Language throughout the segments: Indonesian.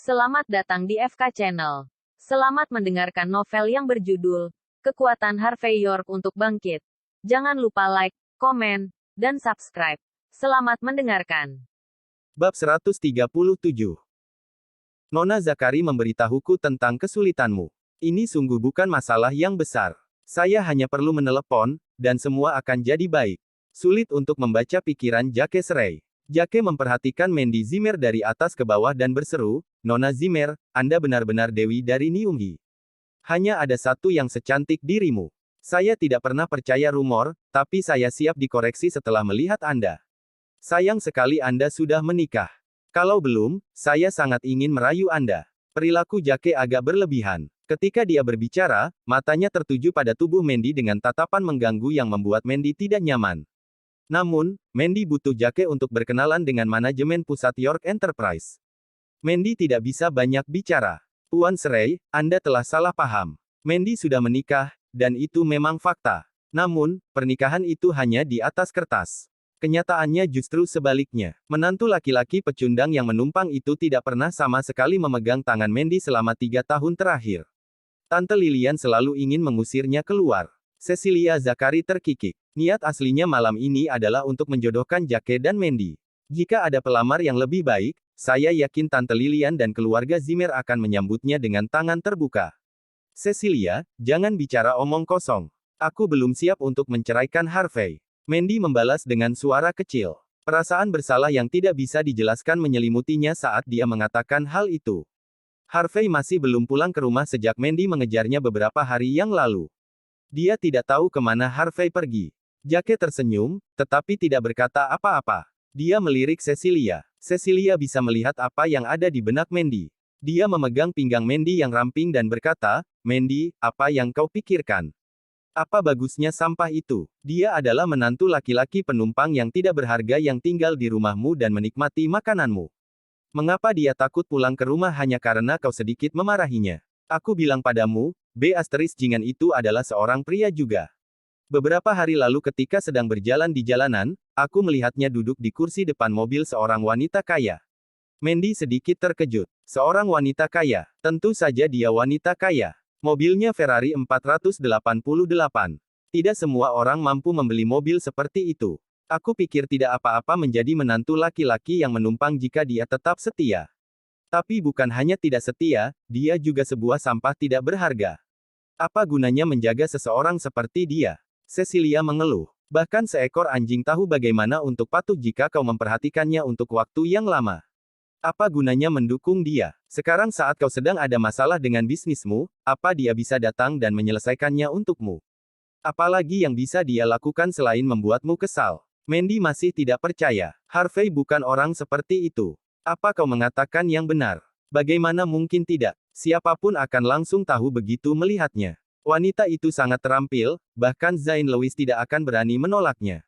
Selamat datang di FK Channel. Selamat mendengarkan novel yang berjudul Kekuatan Harvey York untuk Bangkit. Jangan lupa like, komen, dan subscribe. Selamat mendengarkan. Bab 137. Nona Zakari memberitahuku tentang kesulitanmu. Ini sungguh bukan masalah yang besar. Saya hanya perlu menelepon, dan semua akan jadi baik. Sulit untuk membaca pikiran Jake Serai. Jake memperhatikan Mandy Zimmer dari atas ke bawah dan berseru, "Nona Zimmer, Anda benar-benar dewi dari Niunggi. Hanya ada satu yang secantik dirimu. Saya tidak pernah percaya rumor, tapi saya siap dikoreksi setelah melihat Anda. Sayang sekali Anda sudah menikah. Kalau belum, saya sangat ingin merayu Anda." Perilaku Jake agak berlebihan. Ketika dia berbicara, matanya tertuju pada tubuh Mandy dengan tatapan mengganggu yang membuat Mandy tidak nyaman. Namun, Mandy butuh Jake untuk berkenalan dengan manajemen pusat York Enterprise. Mandy tidak bisa banyak bicara. "Tuan Serai, Anda telah salah paham. Mandy sudah menikah, dan itu memang fakta. Namun, pernikahan itu hanya di atas kertas. Kenyataannya justru sebaliknya. Menantu laki-laki pecundang yang menumpang itu tidak pernah sama sekali memegang tangan Mandy selama 3 tahun terakhir. Tante Lilian selalu ingin mengusirnya keluar." Cecilia Zakari terkikik. Niat aslinya malam ini adalah untuk menjodohkan Jake dan Mandy. Jika ada pelamar yang lebih baik, saya yakin Tante Lilian dan keluarga Zimmer akan menyambutnya dengan tangan terbuka. "Cecilia, jangan bicara omong kosong. Aku belum siap untuk menceraikan Harvey." Mandy membalas dengan suara kecil. Perasaan bersalah yang tidak bisa dijelaskan menyelimutinya saat dia mengatakan hal itu. Harvey masih belum pulang ke rumah sejak Mandy mengejarnya beberapa hari yang lalu. Dia tidak tahu kemana Harvey pergi. Jake tersenyum, tetapi tidak berkata apa-apa. Dia melirik Cecilia. Cecilia bisa melihat apa yang ada di benak Mandy. Dia memegang pinggang Mandy yang ramping dan berkata, "Mandy, apa yang kau pikirkan? Apa bagusnya sampah itu? Dia adalah menantu laki-laki penumpang yang tidak berharga yang tinggal di rumahmu dan menikmati makananmu. Mengapa dia takut pulang ke rumah hanya karena kau sedikit memarahinya? Aku bilang padamu, Jingan itu adalah seorang pria juga." Beberapa hari lalu ketika sedang berjalan di jalanan, aku melihatnya duduk di kursi depan mobil seorang wanita kaya. Mandy sedikit terkejut. Seorang wanita kaya. Tentu saja dia wanita kaya. Mobilnya Ferrari 488. Tidak semua orang mampu membeli mobil seperti itu. Aku pikir tidak apa-apa menjadi menantu laki-laki yang menumpang jika dia tetap setia. Tapi bukan hanya tidak setia, dia juga sebuah sampah tidak berharga. Apa gunanya menjaga seseorang seperti dia? Cecilia mengeluh. Bahkan seekor anjing tahu bagaimana untuk patuh jika kau memperhatikannya untuk waktu yang lama. Apa gunanya mendukung dia? Sekarang saat kau sedang ada masalah dengan bisnismu, apa dia bisa datang dan menyelesaikannya untukmu? Apalagi yang bisa dia lakukan selain membuatmu kesal? Mandy masih tidak percaya. Harvey bukan orang seperti itu. Apa kau mengatakan yang benar? Bagaimana mungkin tidak? Siapapun akan langsung tahu begitu melihatnya. Wanita itu sangat terampil, bahkan Zain Lewis tidak akan berani menolaknya.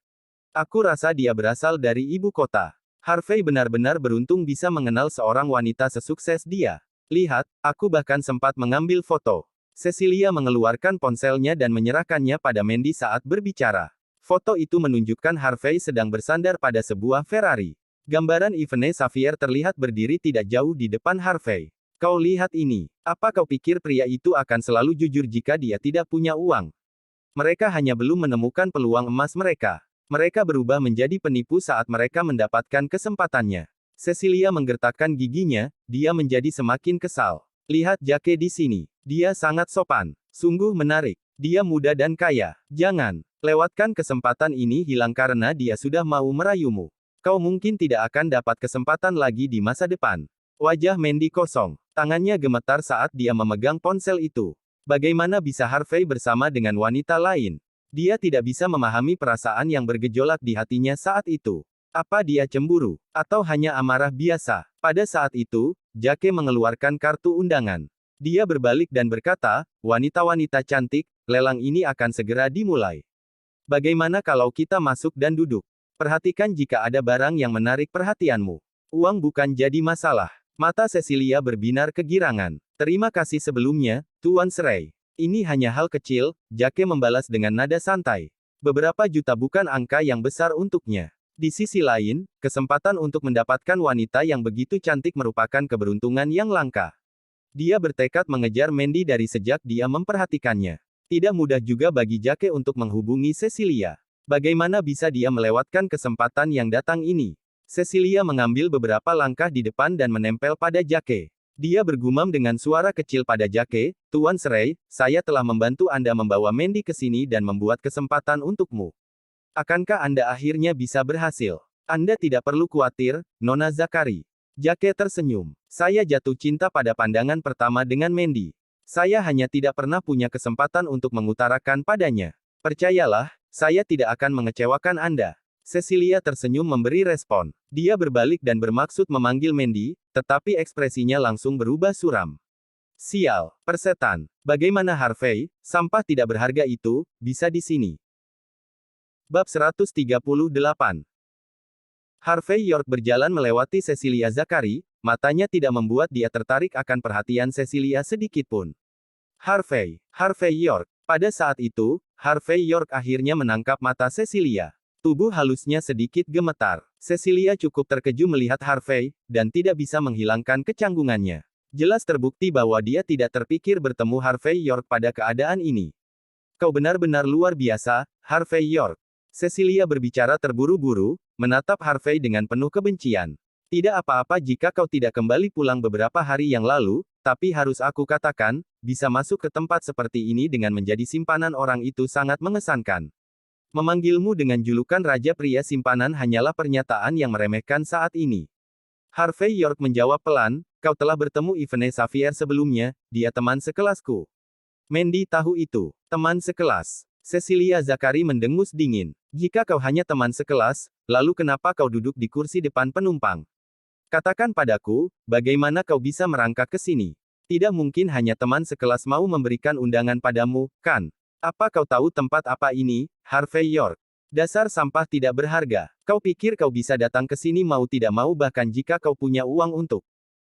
Aku rasa dia berasal dari ibu kota. Harvey benar-benar beruntung bisa mengenal seorang wanita sesukses dia. Lihat, aku bahkan sempat mengambil foto. Cecilia mengeluarkan ponselnya dan menyerahkannya pada Mandy saat berbicara. Foto itu menunjukkan Harvey sedang bersandar pada sebuah Ferrari. Gambaran Ivone Xavier terlihat berdiri tidak jauh di depan Harvey. "Kau lihat ini. Apa kau pikir pria itu akan selalu jujur jika dia tidak punya uang? Mereka hanya belum menemukan peluang emas mereka. Mereka berubah menjadi penipu saat mereka mendapatkan kesempatannya." Cecilia menggertakkan giginya, dia menjadi semakin kesal. "Lihat Jake di sini. Dia sangat sopan. Sungguh menarik. Dia muda dan kaya. Jangan lewatkan kesempatan ini hilang karena dia sudah mau merayumu. Kau mungkin tidak akan dapat kesempatan lagi di masa depan." Wajah Mandy kosong. Tangannya gemetar saat dia memegang ponsel itu. Bagaimana bisa Harvey bersama dengan wanita lain? Dia tidak bisa memahami perasaan yang bergejolak di hatinya saat itu. Apa dia cemburu? Atau hanya amarah biasa? Pada saat itu, Jake mengeluarkan kartu undangan. Dia berbalik dan berkata, "Wanita-wanita cantik, lelang ini akan segera dimulai. Bagaimana kalau kita masuk dan duduk? Perhatikan jika ada barang yang menarik perhatianmu. Uang bukan jadi masalah." Mata Cecilia berbinar kegirangan. "Terima kasih sebelumnya, Tuan Serai. Ini hanya hal kecil," Jake membalas dengan nada santai. "Beberapa juta bukan angka yang besar untuknya. Di sisi lain, kesempatan untuk mendapatkan wanita yang begitu cantik merupakan keberuntungan yang langka. Dia bertekad mengejar Mandy dari sejak dia memperhatikannya. Tidak mudah juga bagi Jake untuk menghubungi Cecilia. Bagaimana bisa dia melewatkan kesempatan yang datang ini? Cecilia mengambil beberapa langkah di depan dan menempel pada Jake. Dia bergumam dengan suara kecil pada Jake, "Tuan Srey, saya telah membantu Anda membawa Mandy ke sini dan membuat kesempatan untukmu. Akankah Anda akhirnya bisa berhasil? Anda tidak perlu khawatir, Nona Zakari." Jake tersenyum. "Saya jatuh cinta pada pandangan pertama dengan Mandy. Saya hanya tidak pernah punya kesempatan untuk mengutarakan padanya. Percayalah, saya tidak akan mengecewakan Anda." Cecilia tersenyum memberi respon. Dia berbalik dan bermaksud memanggil Mandy, tetapi ekspresinya langsung berubah suram. "Sial, persetan. Bagaimana Harvey, sampah tidak berharga itu, bisa di sini?" Bab 138. Harvey York berjalan melewati Cecilia Zakari, matanya tidak membuat dia tertarik akan perhatian Cecilia sedikitpun. Harvey York. Pada saat itu, Harvey York akhirnya menangkap mata Cecilia. Tubuh halusnya sedikit gemetar. Cecilia cukup terkejut melihat Harvey, dan tidak bisa menghilangkan kecanggungannya. Jelas terbukti bahwa dia tidak terpikir bertemu Harvey York pada keadaan ini. "Kau benar-benar luar biasa, Harvey York." Cecilia berbicara terburu-buru, menatap Harvey dengan penuh kebencian. "Tidak apa-apa jika kau tidak kembali pulang beberapa hari yang lalu, tapi harus aku katakan, bisa masuk ke tempat seperti ini dengan menjadi simpanan orang itu sangat mengesankan. Memanggilmu dengan julukan Raja Pria Simpanan hanyalah pernyataan yang meremehkan saat ini." Harvey York menjawab pelan, "Kau telah bertemu Yvonne Xavier sebelumnya, dia teman sekelasku." Mandy tahu itu. Teman sekelas. Cecilia Zakari mendengus dingin. "Jika kau hanya teman sekelas, lalu kenapa kau duduk di kursi depan penumpang? Katakan padaku, bagaimana kau bisa merangkak ke sini? Tidak mungkin hanya teman sekelas mau memberikan undangan padamu, kan? Apa kau tahu tempat apa ini, Harvey York? Dasar sampah tidak berharga. Kau pikir kau bisa datang ke sini mau tidak mau bahkan jika kau punya uang untuk."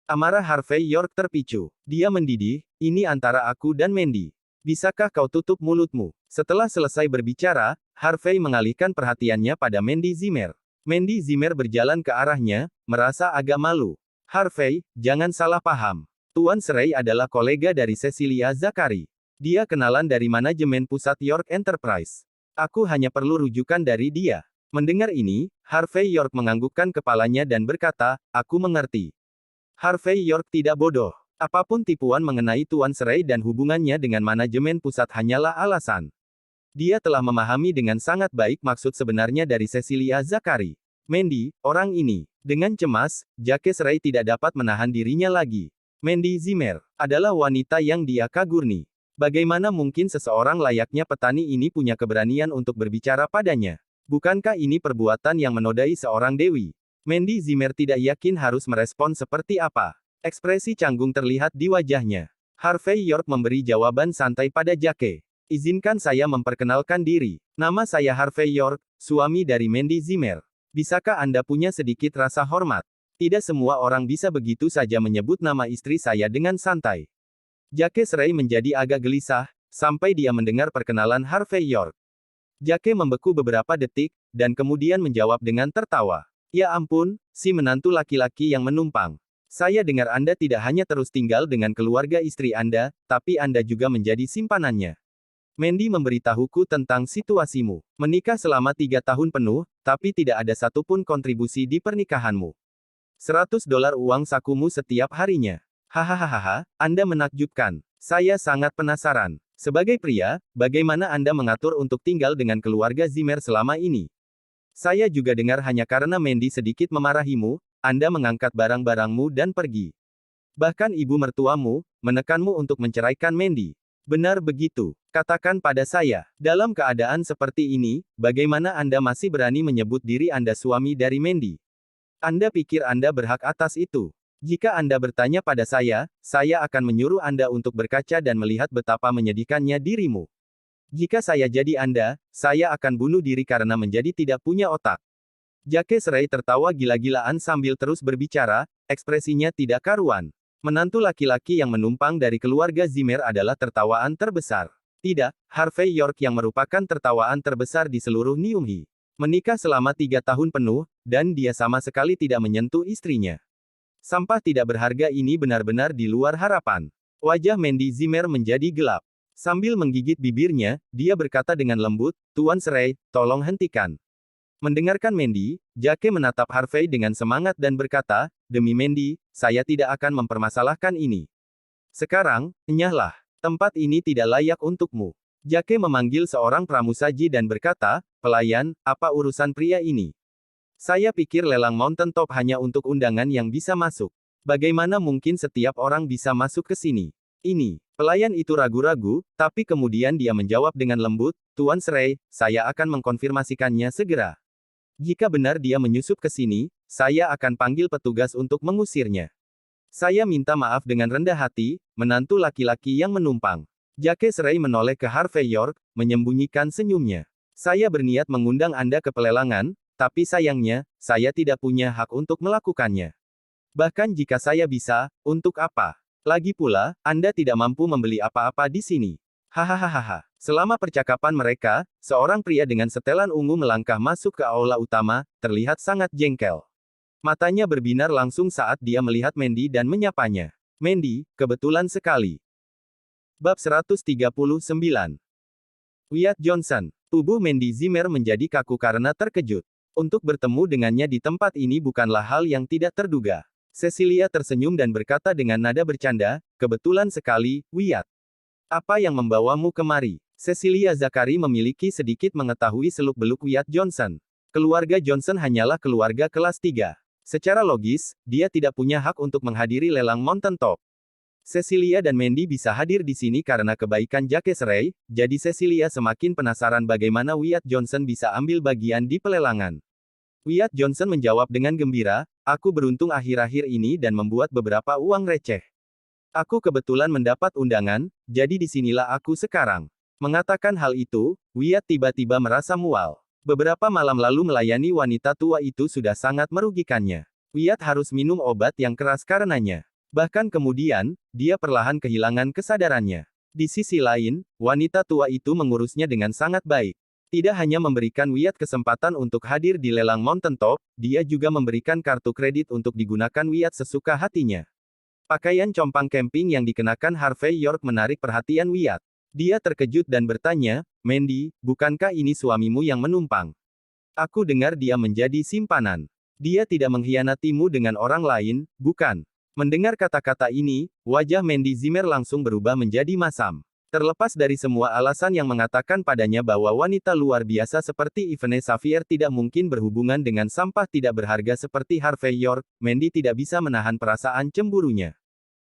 Amarah Harvey York terpicu. Dia mendidih, "Ini antara aku dan Mandy. Bisakah kau tutup mulutmu?" Setelah selesai berbicara, Harvey mengalihkan perhatiannya pada Mandy Zimmer. Mandy Zimmer berjalan ke arahnya, merasa agak malu. "Harvey, jangan salah paham. Tuan Srey adalah kolega dari Cecilia Zakari. Dia kenalan dari manajemen pusat York Enterprise. Aku hanya perlu rujukan dari dia." Mendengar ini, Harvey York menganggukkan kepalanya dan berkata, "Aku mengerti." Harvey York tidak bodoh. Apapun tipuan mengenai Tuan Srey dan hubungannya dengan manajemen pusat hanyalah alasan. Dia telah memahami dengan sangat baik maksud sebenarnya dari Cecilia Zakari. Mandy, orang ini. Dengan cemas, Jake Srey tidak dapat menahan dirinya lagi. Mandy Zimmer adalah wanita yang dia kagumi. Bagaimana mungkin seseorang layaknya petani ini punya keberanian untuk berbicara padanya? Bukankah ini perbuatan yang menodai seorang dewi? Mandy Zimmer tidak yakin harus merespon seperti apa. Ekspresi canggung terlihat di wajahnya. Harvey York memberi jawaban santai pada Jake. "Izinkan saya memperkenalkan diri. Nama saya Harvey York, suami dari Mandy Zimmer. Bisakah Anda punya sedikit rasa hormat? Tidak semua orang bisa begitu saja menyebut nama istri saya dengan santai." Jake Srey menjadi agak gelisah, sampai dia mendengar perkenalan Harvey York. Jake membeku beberapa detik, dan kemudian menjawab dengan tertawa. "Ya ampun, si menantu laki-laki yang menumpang. Saya dengar Anda tidak hanya terus tinggal dengan keluarga istri Anda, tapi Anda juga menjadi simpanannya. Mandy memberitahuku tentang situasimu. Menikah selama 3 tahun penuh, tapi tidak ada satupun kontribusi di pernikahanmu. $100 uang sakumu setiap harinya. Hahaha, Anda menakjubkan. Saya sangat penasaran. Sebagai pria, bagaimana Anda mengatur untuk tinggal dengan keluarga Zimmer selama ini? Saya juga dengar hanya karena Mandy sedikit memarahimu, Anda mengangkat barang-barangmu dan pergi. Bahkan ibu mertuamu, menekanmu untuk menceraikan Mandy. Benar begitu. Katakan pada saya, dalam keadaan seperti ini, bagaimana Anda masih berani menyebut diri Anda suami dari Mandy? Anda pikir Anda berhak atas itu? Jika Anda bertanya pada saya akan menyuruh Anda untuk berkaca dan melihat betapa menyedihkannya dirimu. Jika saya jadi Anda, saya akan bunuh diri karena menjadi tidak punya otak." Jake Srey tertawa gila-gilaan sambil terus berbicara, ekspresinya tidak karuan. Menantu laki-laki yang menumpang dari keluarga Zimmer adalah tertawaan terbesar. Tidak, Harvey York yang merupakan tertawaan terbesar di seluruh Niumhi. Menikah selama 3 tahun penuh, dan dia sama sekali tidak menyentuh istrinya. Sampah tidak berharga ini benar-benar di luar harapan. Wajah Mandy Zimmer menjadi gelap. Sambil menggigit bibirnya, dia berkata dengan lembut, "Tuan Serai, tolong hentikan." Mendengarkan Mandy, Jake menatap Harvey dengan semangat dan berkata, "Demi Mandy, saya tidak akan mempermasalahkan ini. Sekarang, enyahlah. Tempat ini tidak layak untukmu." Jake memanggil seorang pramusaji dan berkata, "Pelayan, apa urusan pria ini? Saya pikir lelang Mountain Top hanya untuk undangan yang bisa masuk. Bagaimana mungkin setiap orang bisa masuk ke sini?" Ini, pelayan itu ragu-ragu, tapi kemudian dia menjawab dengan lembut, "Tuan Serai, saya akan mengkonfirmasikannya segera. Jika benar dia menyusup ke sini, saya akan panggil petugas untuk mengusirnya. Saya minta maaf dengan rendah hati, menantu laki-laki yang menumpang." Jake Serai menoleh ke Harvey York, menyembunyikan senyumnya. "Saya berniat mengundang Anda ke pelelangan, tapi sayangnya, saya tidak punya hak untuk melakukannya. Bahkan jika saya bisa, untuk apa? Lagi pula, Anda tidak mampu membeli apa-apa di sini." Hahaha. Selama percakapan mereka, seorang pria dengan setelan ungu melangkah masuk ke aula utama, terlihat sangat jengkel. Matanya berbinar langsung saat dia melihat Mandy dan menyapanya. "Mandy, kebetulan sekali." Bab 139. Wyatt Johnson. Tubuh Mandy Zimmer menjadi kaku karena terkejut. Untuk bertemu dengannya di tempat ini bukanlah hal yang tidak terduga. Cecilia tersenyum dan berkata dengan nada bercanda, "Kebetulan sekali, Wyatt. Apa yang membawamu kemari?" Cecilia Zakari memiliki sedikit mengetahui seluk-beluk Wyatt Johnson. Keluarga Johnson hanyalah keluarga kelas 3. Secara logis, dia tidak punya hak untuk menghadiri lelang Mountain Top. Cecilia dan Mandy bisa hadir di sini karena kebaikan Jake Serai, jadi Cecilia semakin penasaran bagaimana Wyatt Johnson bisa ambil bagian di pelelangan. Wyatt Johnson menjawab dengan gembira, "Aku beruntung akhir-akhir ini dan membuat beberapa uang receh. Aku kebetulan mendapat undangan, jadi disinilah aku sekarang." Mengatakan hal itu, Wyatt tiba-tiba merasa mual. Beberapa malam lalu melayani wanita tua itu sudah sangat merugikannya. Wyatt harus minum obat yang keras karenanya. Bahkan kemudian, dia perlahan kehilangan kesadarannya. Di sisi lain, wanita tua itu mengurusnya dengan sangat baik. Tidak hanya memberikan Wyatt kesempatan untuk hadir di lelang Mountain Top, dia juga memberikan kartu kredit untuk digunakan Wyatt sesuka hatinya. Pakaian compang camping yang dikenakan Harvey York menarik perhatian Wyatt. Dia terkejut dan bertanya, "Mandy, bukankah ini suamimu yang menumpang? Aku dengar dia menjadi simpanan. Dia tidak mengkhianatimu dengan orang lain, bukan?" Mendengar kata-kata ini, wajah Mandy Zimmer langsung berubah menjadi masam. Terlepas dari semua alasan yang mengatakan padanya bahwa wanita luar biasa seperti Yvonne Xavier tidak mungkin berhubungan dengan sampah tidak berharga seperti Harvey York, Mandy tidak bisa menahan perasaan cemburunya.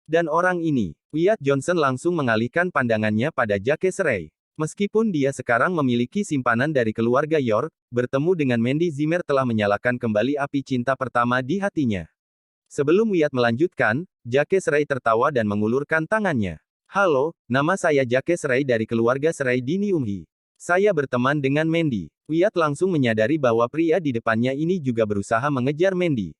Dan orang ini, Wyatt Johnson langsung mengalihkan pandangannya pada Jake Serai. Meskipun dia sekarang memiliki simpanan dari keluarga York, bertemu dengan Mandy Zimmer telah menyalakan kembali api cinta pertama di hatinya. Sebelum Wyatt melanjutkan, Jake Serai tertawa dan mengulurkan tangannya. "Halo, nama saya Jake Serai dari keluarga Serai di Niumhi. Saya berteman dengan Mandy." Wyatt langsung menyadari bahwa pria di depannya ini juga berusaha mengejar Mandy.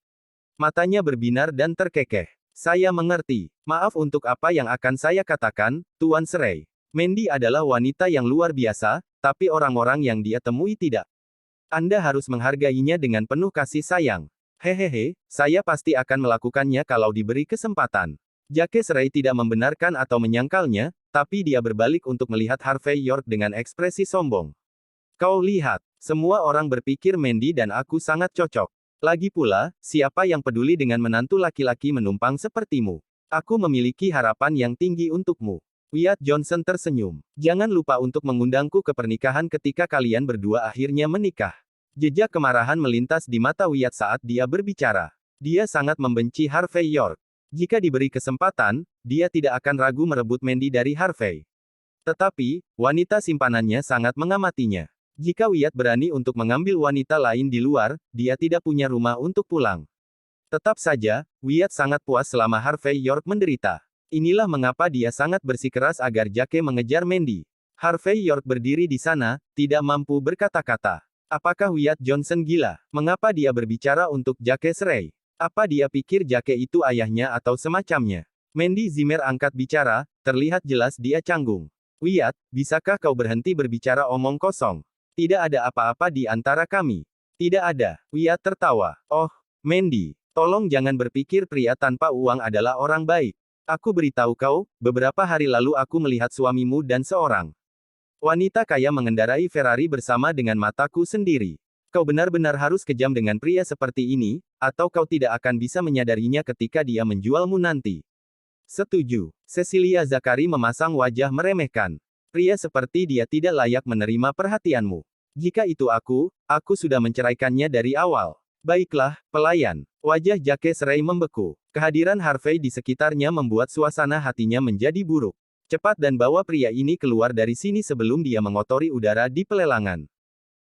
Matanya berbinar dan terkekeh. "Saya mengerti. Maaf untuk apa yang akan saya katakan, Tuan Serai. Mandy adalah wanita yang luar biasa, tapi orang-orang yang dia temui tidak. Anda harus menghargainya dengan penuh kasih sayang." "Hehehe, saya pasti akan melakukannya kalau diberi kesempatan." Jake Serai tidak membenarkan atau menyangkalnya, tapi dia berbalik untuk melihat Harvey York dengan ekspresi sombong. "Kau lihat, semua orang berpikir Mandy dan aku sangat cocok. Lagi pula, siapa yang peduli dengan menantu laki-laki menumpang sepertimu? Aku memiliki harapan yang tinggi untukmu." Wyatt Johnson tersenyum. "Jangan lupa untuk mengundangku ke pernikahan ketika kalian berdua akhirnya menikah." Jejak kemarahan melintas di mata Wyatt saat dia berbicara. Dia sangat membenci Harvey York. Jika diberi kesempatan, dia tidak akan ragu merebut Mandy dari Harvey. Tetapi, wanita simpanannya sangat mengamatinya. Jika Wyatt berani untuk mengambil wanita lain di luar, dia tidak punya rumah untuk pulang. Tetap saja, Wyatt sangat puas selama Harvey York menderita. Inilah mengapa dia sangat bersikeras agar Jake mengejar Mandy. Harvey York berdiri di sana, tidak mampu berkata-kata. Apakah Wyatt Johnson gila? Mengapa dia berbicara untuk Jake Serai? Apa dia pikir Jake itu ayahnya atau semacamnya? Mandy Zimmer angkat bicara, terlihat jelas dia canggung. "Wyatt, bisakah kau berhenti berbicara omong kosong? Tidak ada apa-apa di antara kami. Tidak ada. Wyatt tertawa. Oh, Mandy, tolong jangan berpikir pria tanpa uang adalah orang baik. Aku beritahu kau, beberapa hari lalu aku melihat suamimu dan seorang wanita kaya mengendarai Ferrari bersama dengan mataku sendiri. Kau benar-benar harus kejam dengan pria seperti ini, atau kau tidak akan bisa menyadarinya ketika dia menjualmu nanti. Setuju. Cecilia Zakari memasang wajah meremehkan. Pria seperti dia tidak layak menerima perhatianmu. Jika itu aku sudah menceraikannya dari awal. Baiklah, pelayan. Wajah Jake Serai membeku. Kehadiran Harvey di sekitarnya membuat suasana hatinya menjadi buruk. Cepat dan bawa pria ini keluar dari sini sebelum dia mengotori udara di pelelangan.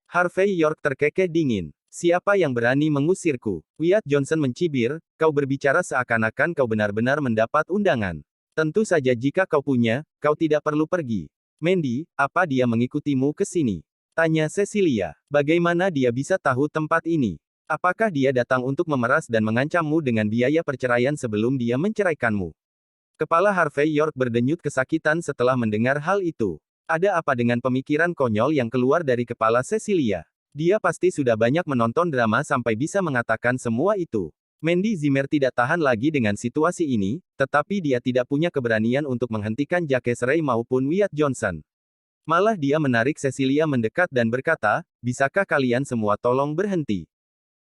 Harvey York terkekeh dingin. Siapa yang berani mengusirku? Wyatt Johnson mencibir, kau berbicara seakan-akan kau benar-benar mendapat undangan. Tentu saja jika kau punya, kau tidak perlu pergi. Mandy, apa dia mengikutimu ke sini? Tanya Cecilia. Bagaimana dia bisa tahu tempat ini? Apakah dia datang untuk memeras dan mengancammu dengan biaya perceraian sebelum dia menceraikanmu? Kepala Harvey York berdenyut kesakitan setelah mendengar hal itu. Ada apa dengan pemikiran konyol yang keluar dari kepala Cecilia? Dia pasti sudah banyak menonton drama sampai bisa mengatakan semua itu. Mandy Zimmer tidak tahan lagi dengan situasi ini, tetapi dia tidak punya keberanian untuk menghentikan Jake Serai maupun Wyatt Johnson. Malah dia menarik Cecilia mendekat dan berkata, bisakah kalian semua tolong berhenti?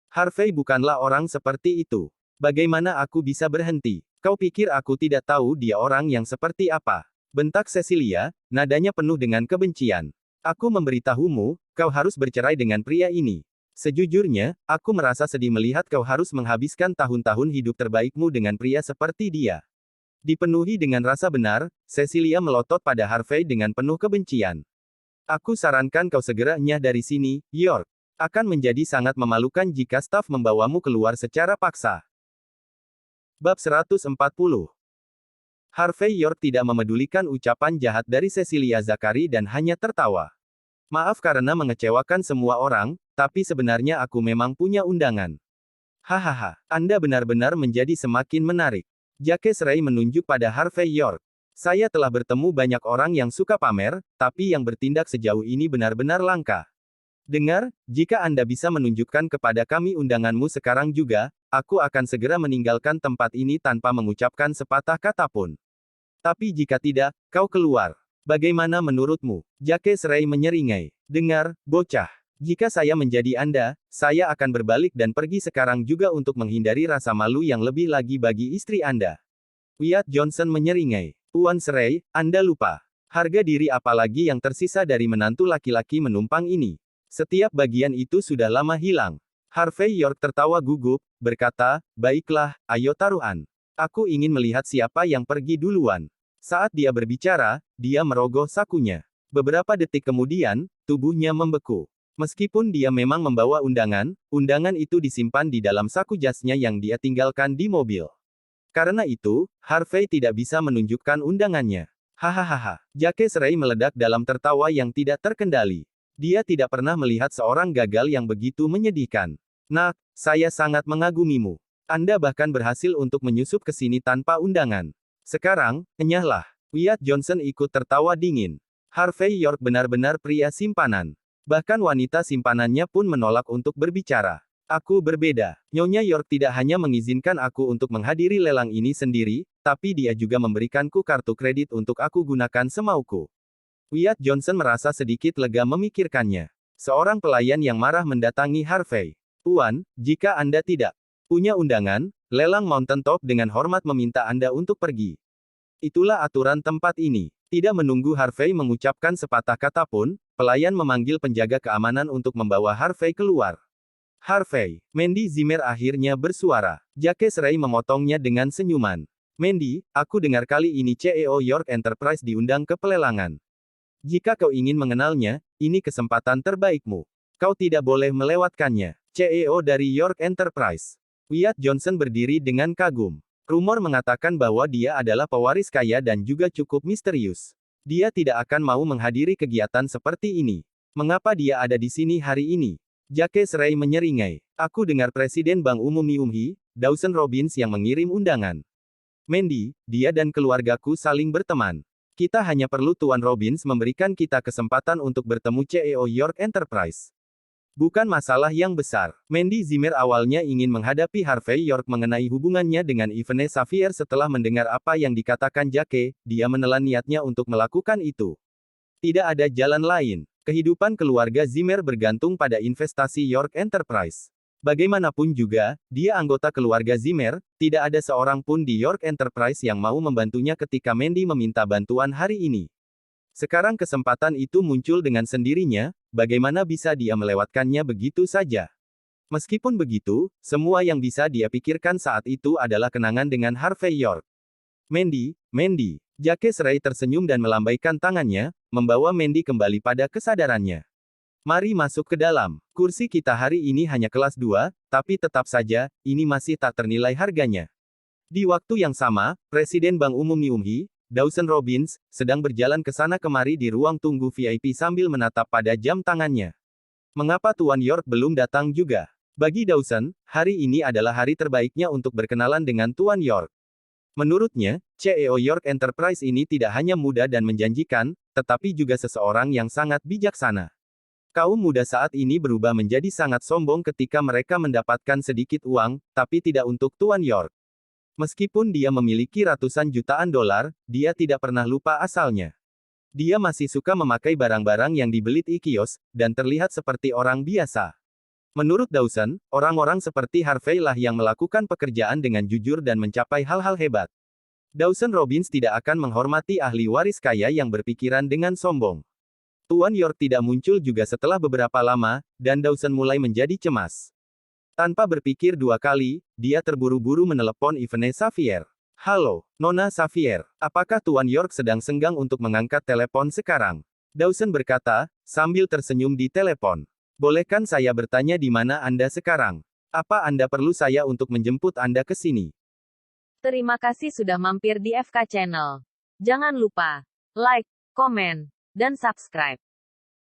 Harvey bukanlah orang seperti itu. Bagaimana aku bisa berhenti? Kau pikir aku tidak tahu dia orang yang seperti apa? Bentak Cecilia, nadanya penuh dengan kebencian. Aku memberitahumu, kau harus bercerai dengan pria ini. Sejujurnya, aku merasa sedih melihat kau harus menghabiskan tahun-tahun hidup terbaikmu dengan pria seperti dia. Dipenuhi dengan rasa benar, Cecilia melotot pada Harvey dengan penuh kebencian. Aku sarankan kau segera nyah dari sini, York. Akan menjadi sangat memalukan jika staf membawamu keluar secara paksa. Bab 140. Harvey York tidak memedulikan ucapan jahat dari Cecilia Zakari dan hanya tertawa. Maaf karena mengecewakan semua orang, tapi sebenarnya aku memang punya undangan. Hahaha, Anda benar-benar menjadi semakin menarik. Jake Serai menunjuk pada Harvey York. Saya telah bertemu banyak orang yang suka pamer, tapi yang bertindak sejauh ini benar-benar langka. Dengar, jika Anda bisa menunjukkan kepada kami undanganmu sekarang juga, aku akan segera meninggalkan tempat ini tanpa mengucapkan sepatah kata pun. Tapi jika tidak, kau keluar. Bagaimana menurutmu? Jake Serai menyeringai. Dengar, bocah. Jika saya menjadi Anda, saya akan berbalik dan pergi sekarang juga untuk menghindari rasa malu yang lebih lagi bagi istri Anda. Wyatt Johnson menyeringai. Tuan Serai, Anda lupa. Harga diri apalagi yang tersisa dari menantu laki-laki menumpang ini. Setiap bagian itu sudah lama hilang. Harvey York tertawa gugup, berkata, baiklah, ayo taruhan. Aku ingin melihat siapa yang pergi duluan. Saat dia berbicara, dia merogoh sakunya. Beberapa detik kemudian, tubuhnya membeku. Meskipun dia memang membawa undangan, undangan itu disimpan di dalam saku jasnya yang dia tinggalkan di mobil. Karena itu, Harvey tidak bisa menunjukkan undangannya. Hahaha. Jake Serai meledak dalam tertawa yang tidak terkendali. Dia tidak pernah melihat seorang gagal yang begitu menyedihkan. Nak, saya sangat mengagumimu. Anda bahkan berhasil untuk menyusup ke sini tanpa undangan. Sekarang, enyahlah. Wyatt Johnson ikut tertawa dingin. Harvey York benar-benar pria simpanan. Bahkan wanita simpanannya pun menolak untuk berbicara. Aku berbeda. Nyonya York tidak hanya mengizinkan aku untuk menghadiri lelang ini sendiri, tapi dia juga memberikanku kartu kredit untuk aku gunakan semauku. Wyatt Johnson merasa sedikit lega memikirkannya. Seorang pelayan yang marah mendatangi Harvey. Tuan, jika Anda tidak punya undangan, lelang Mountaintop dengan hormat meminta Anda untuk pergi. Itulah aturan tempat ini. Tidak menunggu Harvey mengucapkan sepatah kata pun, pelayan memanggil penjaga keamanan untuk membawa Harvey keluar. Harvey, Mandy Zimmer akhirnya bersuara. Jake Serai memotongnya dengan senyuman. Mandy, aku dengar kali ini CEO York Enterprise diundang ke pelelangan. Jika kau ingin mengenalnya, ini kesempatan terbaikmu. Kau tidak boleh melewatkannya. CEO dari York Enterprise. Wyatt Johnson berdiri dengan kagum. Rumor mengatakan bahwa dia adalah pewaris kaya dan juga cukup misterius. Dia tidak akan mau menghadiri kegiatan seperti ini. Mengapa dia ada di sini hari ini? Jake Serai menyeringai. Aku dengar Presiden Bank Umum Niumhi, Dawson Robbins yang mengirim undangan. Mandy, dia dan keluargaku saling berteman. Kita hanya perlu Tuan Robbins memberikan kita kesempatan untuk bertemu CEO York Enterprise. Bukan masalah yang besar. Mandy Zimmer awalnya ingin menghadapi Harvey York mengenai hubungannya dengan Yvonne Xavier setelah mendengar apa yang dikatakan Jake, dia menelan niatnya untuk melakukan itu. Tidak ada jalan lain. Kehidupan keluarga Zimmer bergantung pada investasi York Enterprise. Bagaimanapun juga, dia anggota keluarga Zimmer, tidak ada seorang pun di York Enterprise yang mau membantunya ketika Mandy meminta bantuan hari ini. Sekarang kesempatan itu muncul dengan sendirinya, bagaimana bisa dia melewatkannya begitu saja? Meskipun begitu, semua yang bisa dia pikirkan saat itu adalah kenangan dengan Harvey York. Mandy, Jake Ray tersenyum dan melambaikan tangannya, membawa Mandy kembali pada kesadarannya. Mari masuk ke dalam. Kursi kita hari ini hanya kelas 2, tapi tetap saja, ini masih tak ternilai harganya. Di waktu yang sama, Presiden Bank Umum Niumhi, Dawson Robbins, sedang berjalan ke sana kemari di ruang tunggu VIP sambil menatap pada jam tangannya. Mengapa Tuan York belum datang juga? Bagi Dawson, hari ini adalah hari terbaiknya untuk berkenalan dengan Tuan York. Menurutnya, CEO York Enterprise ini tidak hanya muda dan menjanjikan, tetapi juga seseorang yang sangat bijaksana. Kaum muda saat ini berubah menjadi sangat sombong ketika mereka mendapatkan sedikit uang, tapi tidak untuk Tuan York. Meskipun dia memiliki ratusan jutaan dolar, dia tidak pernah lupa asalnya. Dia masih suka memakai barang-barang yang dibeli di kios, dan terlihat seperti orang biasa. Menurut Dawson, orang-orang seperti Harvey lah yang melakukan pekerjaan dengan jujur dan mencapai hal-hal hebat. Dawson Robbins tidak akan menghormati ahli waris kaya yang berpikiran dengan sombong. Tuan York tidak muncul juga setelah beberapa lama, dan Dawson mulai menjadi cemas. Tanpa berpikir dua kali, dia terburu-buru menelepon Yvonne Xavier. Halo, Nona Xavier, apakah Tuan York sedang senggang untuk mengangkat telepon sekarang? Dawson berkata, sambil tersenyum di telepon. Bolehkan saya bertanya di mana Anda sekarang? Apa Anda perlu saya untuk menjemput Anda ke sini? Terima kasih sudah mampir di FK Channel. Jangan lupa like, komen, dan subscribe.